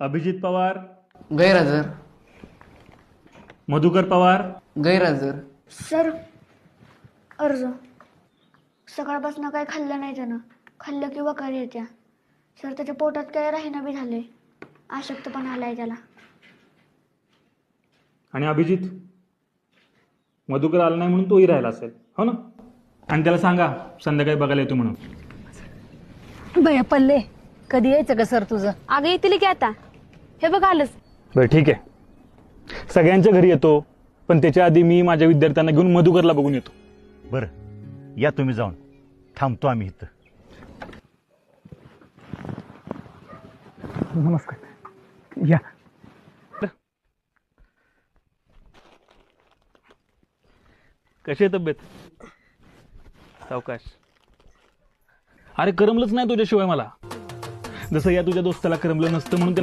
अभिजित पवार, गैरहजर. मधुकर पवार, गैरहजर. सर अर्ज सकाळपासून काही खाल्लं नाही त्यानं. खाल्लं की वकार येत्या. सर त्याच्या पोटात काय राहीना बी झाले. अशक्तपणा आलाय त्याला. आणि अभिजित मधुकर आला नाही म्हणून तोही राहिला असेल, हो ना? आणि त्याला सांगा संध्याकाळी बघायला येतो म्हणून. भया पल्ले कधी यायचं का सर तुझं? अगं येतील की आता. हे बघ आलंच. बरं ठीक आहे, सगळ्यांच्या घरी येतो, पण त्याच्या आधी मी माझ्या विद्यार्थ्यांना घेऊन मधुकरला बघून येतो. बरं या तुम्ही जाऊन, थांबतो आम्ही इथं. नमस्कार या. कशी आहे तब्येत? सावकाश. अरे करमलंच नाही तुझ्याशिवाय मला. जसं या तुझ्या दोस्ताला करमलं नसतं म्हणून